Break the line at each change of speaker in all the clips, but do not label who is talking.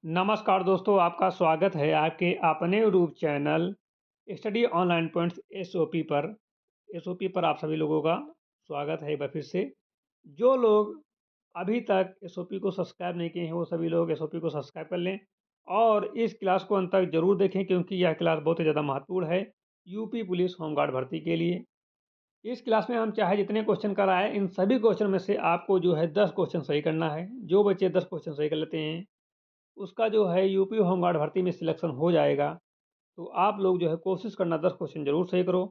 नमस्कार दोस्तों, आपका स्वागत है आपके अपने YouTube channel study online points SOP पर आप सभी लोगों का स्वागत है एक बार फिर से। जो लोग अभी तक एसओपी को सब्सक्राइब नहीं किए हैं, वो सभी लोग एसओपी को सब्सक्राइब कर लें और इस क्लास को अंत तक जरूर देखें, क्योंकि यह क्लास बहुत ही ज़्यादा महत्वपूर्ण है यूपी पुलिस होमगार्ड भर्ती के लिए। इस क्लास में हम चाहे जितने क्वेश्चन कराएं, इन सभी क्वेश्चन में से आपको जो है 10 क्वेश्चन सही करना है। जो बच्चे 10 क्वेश्चन सही कर लेते हैं, उसका जो है यूपी होमगार्ड भर्ती में सिलेक्शन हो जाएगा। तो आप लोग जो है कोशिश करना 10 क्वेश्चन जरूर सही करो।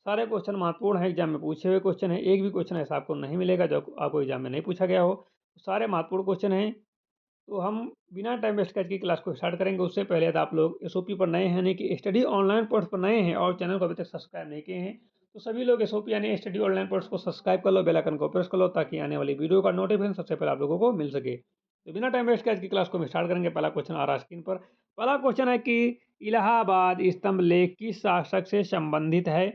सारे क्वेश्चन महत्वपूर्ण है, एग्जाम में पूछे हुए क्वेश्चन है। एक भी क्वेश्चन ऐसा आपको नहीं मिलेगा जो आपको एग्जाम में नहीं पूछा गया हो। तो सारे महत्वपूर्ण क्वेश्चन हैं। तो हम बिना टाइम वेस्ट करके क्लास को स्टार्ट करेंगे। उससे पहले यदि आप लोग एसओपी पर नए हैं, यानी कि स्टडी ऑनलाइन कोर्स पर नए हैं और चैनल को अभी तक सब्सक्राइब नहीं किए हैं, तो सभी लोग एसओपी यानी स्टडी ऑनलाइन कोर्स को सब्सक्राइब कर लो, बेल आइकन को प्रेस कर लो, ताकि आने वाली वीडियो का नोटिफिकेशन सबसे पहले आप लोगों को मिल सके। तो बिना टाइम वेस्ट करके क्लास को हम स्टार्ट करेंगे। पहला क्वेश्चन आ रहा है स्क्रीन पर। पहला क्वेश्चन है कि इलाहाबाद स्तंभ लेख किस शासक से संबंधित है।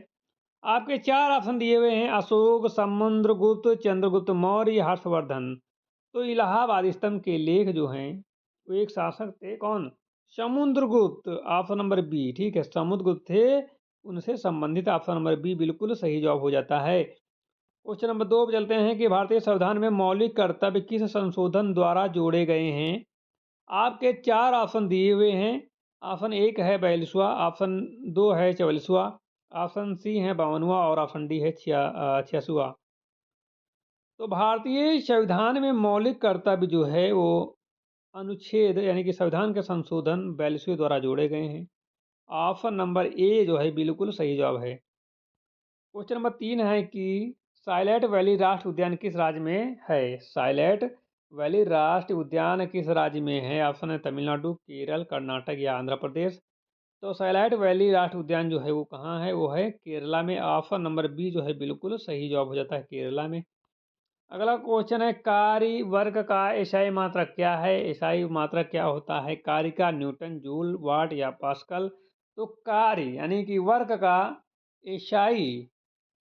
आपके चार ऑप्शन दिए हुए हैं: अशोक, समुद्रगुप्त, चंद्रगुप्त मौर्य, हर्षवर्धन। तो इलाहाबाद स्तंभ के लेख जो हैं, वो एक शासक थे, कौन? समुद्रगुप्त। ऑप्शन नंबर बी ठीक है, समुद्रगुप्त थे, उनसे संबंधित ऑप्शन नंबर बी बिल्कुल सही जवाब हो जाता है। क्वेश्चन नंबर 2 पे चलते हैं कि भारतीय संविधान में मौलिक कर्तव्य किस संशोधन द्वारा जोड़े गए हैं। आपके चार ऑप्शन दिए हुए हैं। ऑप्शन एक है 42वां, ऑप्शन दो है 44वां, ऑप्शन सी है 52वां और ऑप्शन डी है 86वां। तो भारतीय संविधान में मौलिक कर्तव्य जो है वो अनुच्छेद यानी कि संविधान के संशोधन 42वें द्वारा जोड़े गए हैं। ऑप्शन नंबर ए जो है बिल्कुल सही जवाब है। क्वेश्चन नंबर 3 है कि साइलेंट वैली राष्ट्रीय उद्यान किस राज्य में है। साइलेंट वैली राष्ट्रीय उद्यान किस राज्य में है। ऑप्शन है तमिलनाडु, केरल, कर्नाटक या आंध्र प्रदेश। तो साइलेंट वैली राष्ट्रीय उद्यान जो है वो कहाँ है, वो है केरला में। ऑप्शन नंबर बी जो है बिल्कुल सही जवाब हो जाता है, केरला में। अगला क्वेश्चन है कार्य वर्ग का एसआई मात्रक क्या है। एसआई मात्रक क्या होता है? कार्य का न्यूटन, जूल, वाट या पास्कल। तो कार्य यानी कि वर्ग का एसआई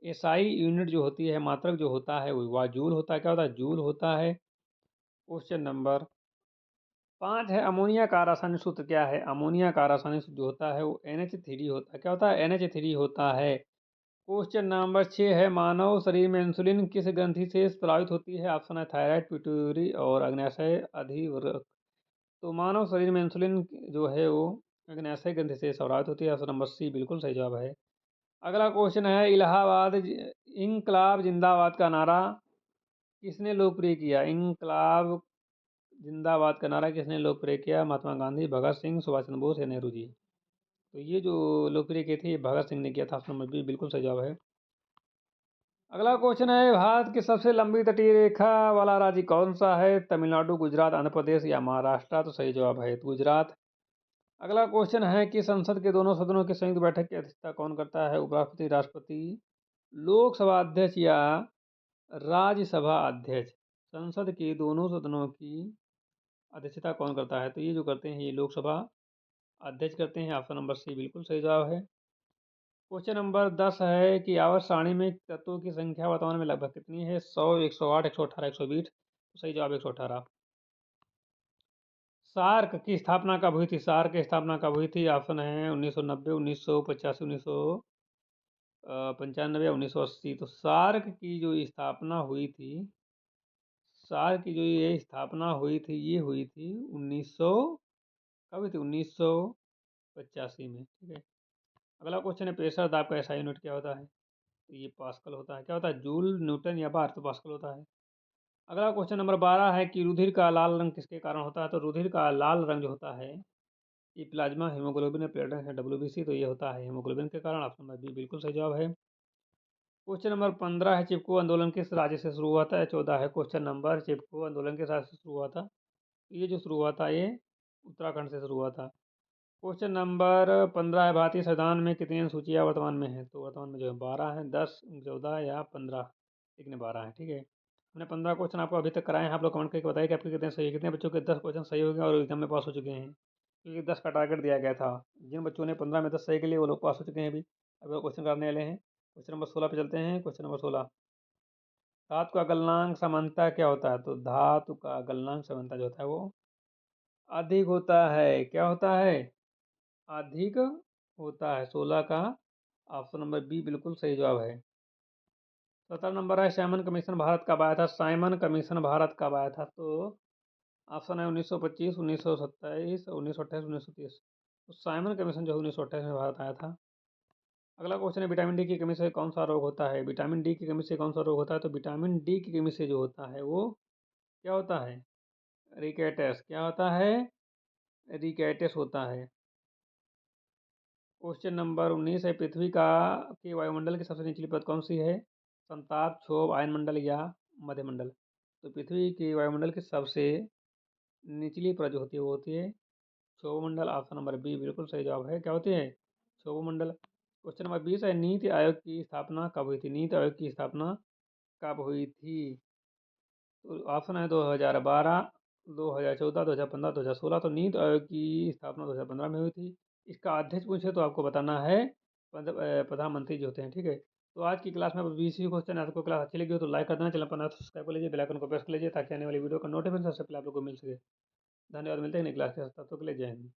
एसआई यूनिट जो होती है, मात्रक जो होता है वो जूल होता है। क्या होता है? जूल होता है। क्वेश्चन नंबर 5 है अमोनिया का रासायनिक सूत्र क्या है। अमोनिया का रासायनिक सूत्र जो होता है वो NH3 होता है। क्या होता है? NH3 होता है। क्वेश्चन नंबर 6 है मानव शरीर में इंसुलिन किस ग्रंथि से स्रावित होती है। ऑप्शन है थायराइड, पिट्यूटरी और अग्न्याशय अधिवृक्क। तो मानव शरीर में इंसुलिन जो है वो अग्न्याशय ग्रंथि से स्रावित होती है। ऑप्शन नंबर सी बिल्कुल सही जवाब है। अगला क्वेश्चन है इनकलाब जिंदाबाद का नारा किसने लोकप्रिय किया। इनकलाब जिंदाबाद का नारा किसने लोकप्रिय किया। महात्मा गांधी, भगत सिंह, सुभाष चंद्र बोस या नेहरू जी। तो ये जो लोकप्रिय किए थे, ये भगत सिंह ने किया था। ऑप्शन नंबर बी बिल्कुल सही जवाब है। अगला क्वेश्चन है भारत की सबसे लंबी तटीय रेखा वाला राज्य कौन सा है। तमिलनाडु, गुजरात, आंध्र प्रदेश या महाराष्ट्र। तो सही जवाब है गुजरात। अगला क्वेश्चन है कि संसद के दोनों सदनों की संयुक्त बैठक की अध्यक्षता कौन करता है। उपराष्ट्रपति, राष्ट्रपति, लोकसभा अध्यक्ष या राज्यसभा अध्यक्ष। संसद के दोनों सदनों की अध्यक्षता कौन करता है। तो ये जो करते हैं ये लोकसभा अध्यक्ष करते हैं। ऑप्शन नंबर सी बिल्कुल सही जवाब है। क्वेश्चन नंबर 10 है कि आवर्त सारणी में तत्वों की संख्या वर्तमान में लगभग कितनी है। 100, 108, 118, 120। तो सही जवाब 118। सार्क की स्थापना कब हुई थी। सार्क की स्थापना कब हुई थी। ऑप्शन है 1990, 1985, 1995 या 1980। तो सार्क की जो स्थापना हुई थी, सार्क की जो ये स्थापना हुई थी, ये हुई थी 1900, कब हुई थी? 1985 में। ठीक है। अगला क्वेश्चन है प्रेशर दाब का ऐसा यूनिट क्या होता है। तो ये पास्कल होता है। क्या होता है? जूल, न्यूटन या बार। तो पास्कल होता है। अगला क्वेश्चन नंबर 12 है कि रुधिर का लाल रंग किसके कारण होता है। तो रुधिर का लाल रंग जो होता है, ये प्लाज्मा हीमोग्लोबिन प्लेटलेट है, WBC। तो ये होता है हीमोग्लोबिन के कारण। ऑप्शन नंबर बी बिल्कुल सही जवाब है। क्वेश्चन नंबर 15 है चिपको आंदोलन किस राज्य से शुरू हुआ था। 14 है क्वेश्चन नंबर चिपको आंदोलन किस राज्य से शुरू हुआ था। ये जो शुरू हुआ था ये उत्तराखंड से शुरू हुआ था। क्वेश्चन नंबर 15 है भारतीय संविधान में कितनी अनुसूचियाँ वर्तमान में है। तो वर्तमान में जो है 12 है, 10, 14 या 15। लेकिन 12 है। ठीक है। हमने 15 क्वेश्चन आपको अभी तक कराए हैं। आप लोग कमेंट करके बताइए कि आपके कितने सही है। कितने बच्चों के 10 क्वेश्चन सही हो गए और एग्जाम में पास हो चुके हैं, क्योंकि 10 का टारगेट दिया गया था। जिन बच्चों ने 15 में 10 सही के लिए वो लोग पास हो चुके हैं। अभी अब वो क्वेश्चन करने वाले हैं। क्वेश्चन नंबर 16 पे चलते हैं। क्वेश्चन नंबर 16, धातु का गलनांक समानता क्या होता है। तो धातु का गलनांक समानता जो होता है वो अधिक होता है, क्या होता है? अधिक होता है। 16 का ऑप्शन नंबर बी बिल्कुल सही जवाब है। 17 नंबर है, साइमन कमीशन भारत कब आया था? साइमन कमीशन भारत कब आया था? तो ऑप्शन है 1925, 1927, 1928, 1930। तो साइमन कमीशन जो है 1928 में भारत आया था। अगला क्वेश्चन है, विटामिन डी की कमी से कौन सा रोग होता है? विटामिन डी की कमी से कौन सा रोग होता है? तो विटामिन डी की कमी से जो होता है वो क्या होता है? रिकेटस। क्या होता है? रिकेटस होता है। क्वेश्चन नंबर 19 है, पृथ्वी का के वायुमंडल की सबसे निचली परत कौन सी है? संताप, क्षोभ, आयनमंडल या मध्यमंडल? तो पृथ्वी के वायुमंडल की सबसे निचली परत जो होती है वो होती है क्षोभमंडल। ऑप्शन नंबर बी बिल्कुल सही जवाब है। क्या होती है? क्षोभमंडल। क्वेश्चन नंबर 20 है, नीति आयोग की स्थापना कब हुई थी? नीति आयोग की स्थापना कब हुई थी? तो ऑप्शन है 2012, 2014, 2015, 2016। तो नीति आयोग की स्थापना 2015 में हुई थी। इसका अध्यक्ष पूछे तो आपको बताना है प्रधानमंत्री जो होते हैं, ठीक है। तो आज की क्लास में 20 क्वेश्चन है। आपको क्लास अच्छी लगी हो तो लाइक कर देना, चैनल पर नया तो सब्सक्राइब कर लीजिए, बेल आइकन को प्रेस कर लीजिए ताकि आने वाली वीडियो का नोटिफिकेशन सबसे पहले आप लोग को मिल सके। धन्यवाद, मिलते हैं नई क्लास के साथ, तब तक के लिए जय हिंद।